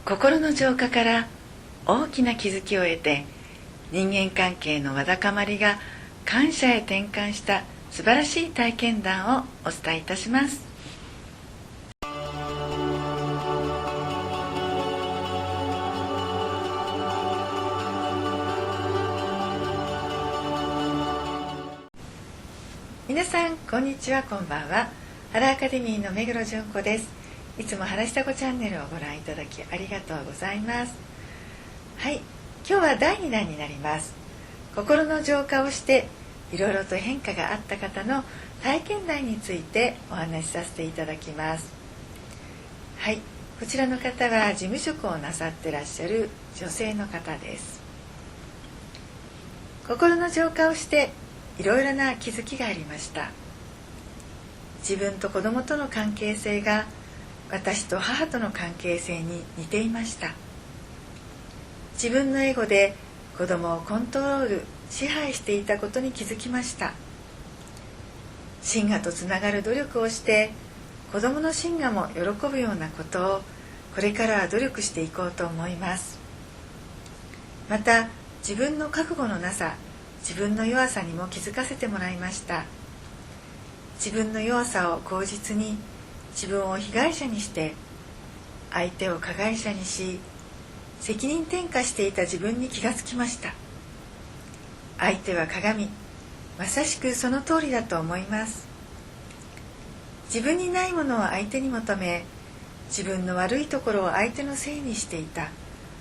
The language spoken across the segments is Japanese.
心の浄化から大きな気づきを得て、人間関係のわだかまりが感謝へ転換した素晴らしい体験談をお伝えいたします。皆さんこんにちは、こんばんは。原アカデミーの目黒純子です。いつも原下子チャンネルをご覧いただきありがとうございます。はい、今日は第2弾になります。心の浄化をしていろいろと変化があった方の体験談についてお話しさせていただきます。はい、こちらの方は事務職をなさってらっしゃる女性の方です。心の浄化をしていろいろな気づきがありました。自分と子供との関係性が私と母との関係性に似ていました。自分のエゴで子供をコントロール支配していたことに気づきました。真我とつながる努力をして子供の真我も喜ぶようなことをこれからは努力していこうと思います。また自分の覚悟のなさ、自分の弱さにも気づかせてもらいました。自分の弱さを口実に自分を被害者にして相手を加害者にし、責任転嫁していた自分に気がつきました。相手は鏡、まさしくその通りだと思います。自分にないものを相手に求め、自分の悪いところを相手のせいにしていた、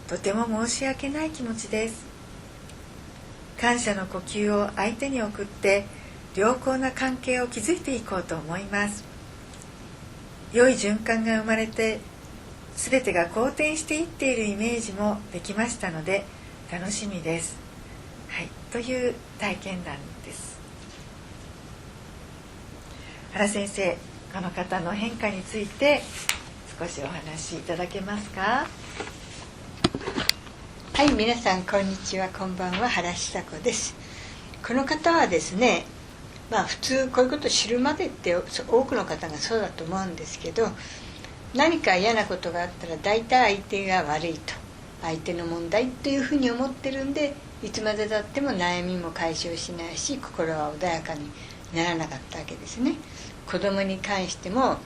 とても申し訳ない気持ちです。感謝の呼吸を相手に送って良好な関係を築いていこうと思います。良い循環が生まれて全てが好転していっているイメージもできましたので楽しみです。はい、という体験談です。原先生、この方の変化について少しお話しいただけますか？はい、皆さんこんにちは、こんばんは。原久子です。この方はですね、普通こういうことを知るまでって多くの方がそうだと思うんですけど、何か嫌なことがあったら大体相手が悪いと、相手の問題というふうに思ってるんで、いつまでたっても悩みも解消しないし、心は穏やかにならなかったわけですね。子供に関しても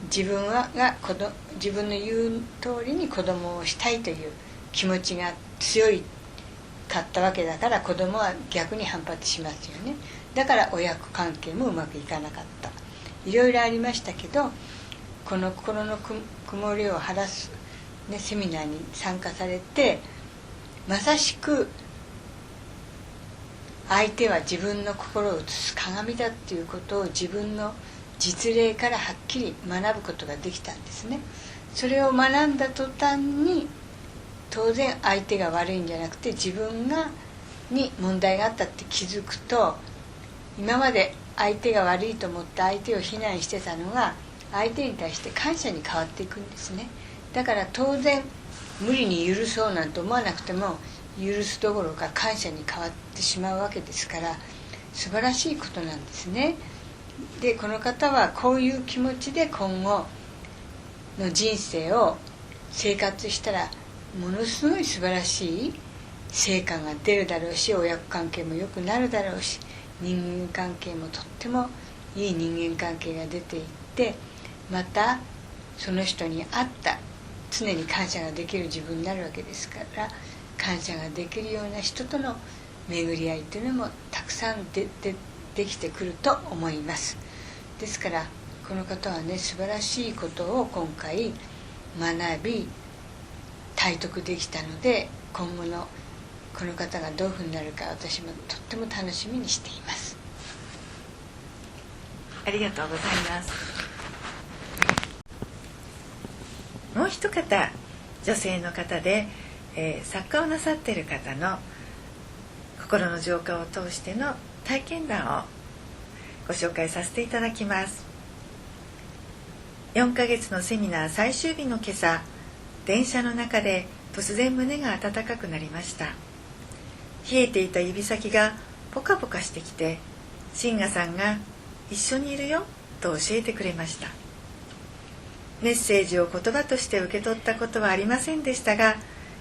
自分の言う通りに子供をしたいという気持ちが強かったわけだから、子供は逆に反発しますよね。だから親子関係もうまくいかなかった、いろいろありましたけど、この心の曇りを晴らす、セミナーに参加されて、まさしく相手は自分の心を映す鏡だっていうことを自分の実例からはっきり学ぶことができたんですね。それを学んだ途端に当然相手が悪いんじゃなくて自分に問題があったって気づくと、今まで相手が悪いと思って相手を非難してたのが相手に対して感謝に変わっていくんですね。だから当然無理に許そうなんて思わなくても許すどころか感謝に変わってしまうわけですから、素晴らしいことなんですね。でこの方はこういう気持ちで今後の人生を生活したらものすごい素晴らしい成果が出るだろうし、親子関係も良くなるだろうし、人間関係もとってもいい人間関係が出ていって、またその人に合った常に感謝ができる自分になるわけですから、感謝ができるような人との巡り合いというのもたくさんできてくると思います。ですからこの方はね、素晴らしいことを今回学び体得できたので、今後のこの方がどういうふうになるか私もとっても楽しみにしています。ありがとうございます。もう一方、女性の方で、作家をなさっている方の心の浄化を通しての体験談をご紹介させていただきます。4ヶ月のセミナー最終日の今朝、電車の中で突然胸が温かくなりました。冷えていた指先がポカポカしてきて、シンガさんが一緒にいるよと教えてくれました。メッセージを言葉として受け取ったことはありませんでしたが、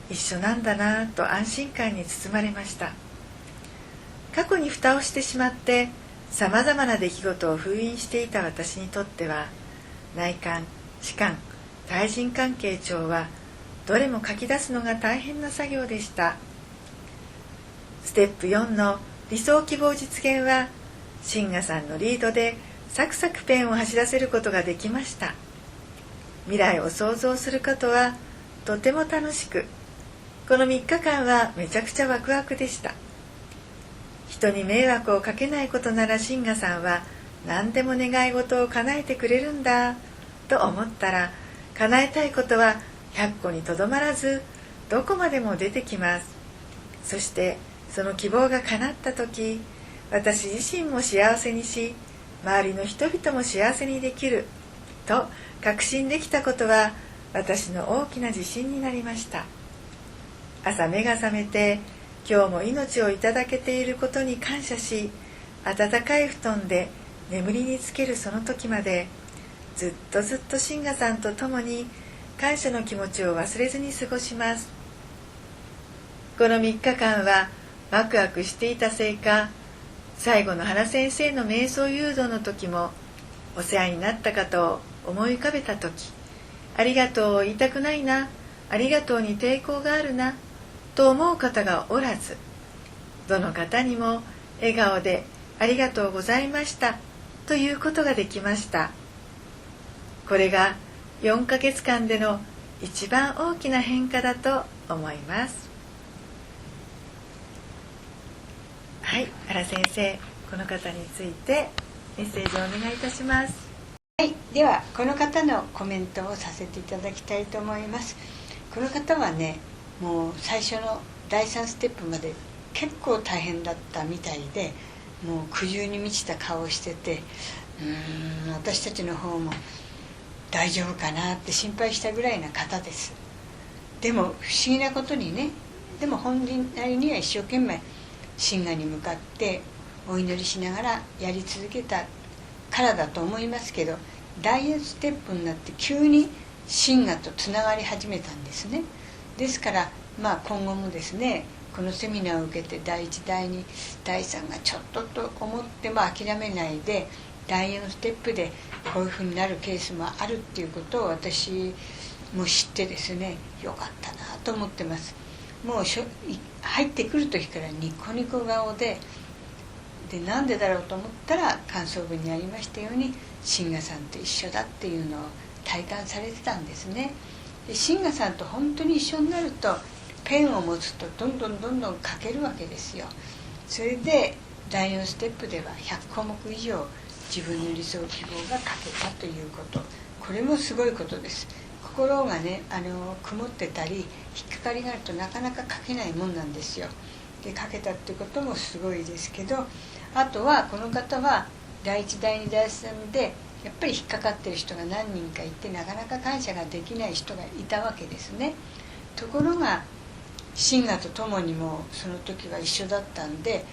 一緒なんだなぁと安心感に包まれました。過去に蓋をしてしまってさまざまな出来事を封印していた私にとっては、内観、視観、対人関係帳はどれも書き出すのが大変な作業でした。ステップ4の理想希望実現は、シンガさんのリードでサクサクペンを走らせることができました。未来を想像することはとても楽しく、この3日間はめちゃくちゃワクワクでした。人に迷惑をかけないことならシンガさんは何でも願い事を叶えてくれるんだと思ったら、叶えたいことは100個にとどまらずどこまでも出てきます。そしてその希望が叶った時、私自身も幸せにし、周りの人々も幸せにできると確信できたことは、私の大きな自信になりました。朝目が覚めて今日も命をいただけていることに感謝し、暖かい布団で眠りにつけるその時まで、ずっとずっとシンガさんと共に感謝の気持ちを忘れずに過ごします。この3日間はワクワクしていたせいか、最後の原先生の瞑想誘導の時も、お世話になった方を思い浮かべた時、ありがとうを言いたくないな、ありがとうに抵抗があるなと思う方がおらず、どの方にも笑顔でありがとうございましたということができました。これが4ヶ月間での一番大きな変化だと思います。はい、原先生、この方についてメッセージをお願いいたします。はい、ではこの方のコメントをさせていただきたいと思います。この方はね、もう最初の第3ステップまで結構大変だったみたいで、もう苦渋に満ちた顔をしてて、私たちの方も大丈夫かなって心配したぐらいな方です。でも不思議なことにね、でも本人なりには一生懸命神我に向かってお祈りしながらやり続けたからだと思いますけど、第4ステップになって急に神我とつながり始めたんですね。ですから、今後もですね、このセミナーを受けて第1第2第3がちょっとと思っても諦めないで、第4ステップでこういうふうになるケースもあるっていうことを私も知ってですね、よかったなと思ってます。もう入ってくる時からニコニコ顔で、なんでだろうと思ったら、感想文にありましたようにシンガさんと一緒だっていうのを体感されてたんですね。でシンガさんと本当に一緒になると、ペンを持つとどんどん書けるわけですよ。それで第4ステップでは100項目以上自分の理想希望が書けたということ、これもすごいことです。心がね、曇ってたり引っかかりがあるとなかなか書けないもんなんですよ。で書けたってこともすごいですけど、あとはこの方は第1第2第3でやっぱり引っかかってる人が何人かいて、なかなか感謝ができない人がいたわけですね。ところが神我と共にもその時は一緒だったんで、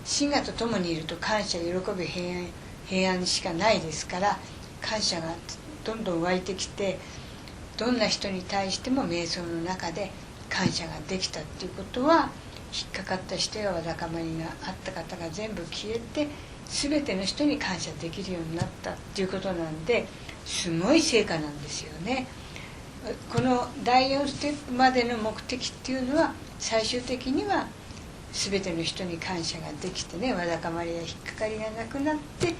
神我と共にいると感謝、喜び、平安しかないですから、感謝がどんどん湧いてきて、どんな人に対しても瞑想の中で感謝ができたっていうことは、引っかかった人やわだかまりがあった方が全部消えて、全ての人に感謝できるようになったっていうことなんで、すごい成果なんですよね。この第4ステップまでの目的っていうのは、最終的には全ての人に感謝ができてね、わだかまりや引っかかりがなくなって、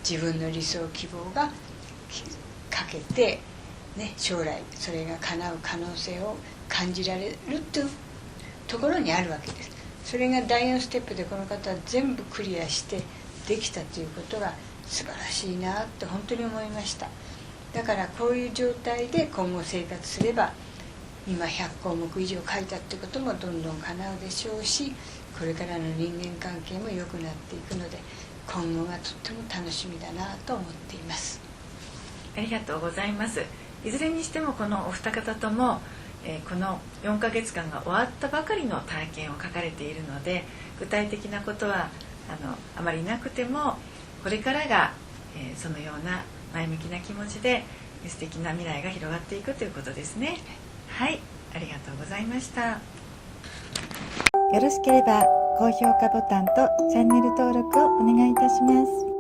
自分の理想希望がかけて、ね、将来それが叶う可能性を感じられるというところにあるわけです。それが第4ステップでこの方は全部クリアしてできたということが素晴らしいなって本当に思いました。だからこういう状態で今後生活すれば、今100項目以上書いたってこともどんどん叶うでしょうし、これからの人間関係も良くなっていくので、今後がとっても楽しみだなと思っています。ありがとうございます。いずれにしてもこのお二方とも、この4ヶ月間が終わったばかりの体験を書かれているので、具体的なことはあまりなくても、これからが、そのような前向きな気持ちで素敵な未来が広がっていくということですね。はい、ありがとうございました。よろしければ高評価ボタンとチャンネル登録をお願いいたします。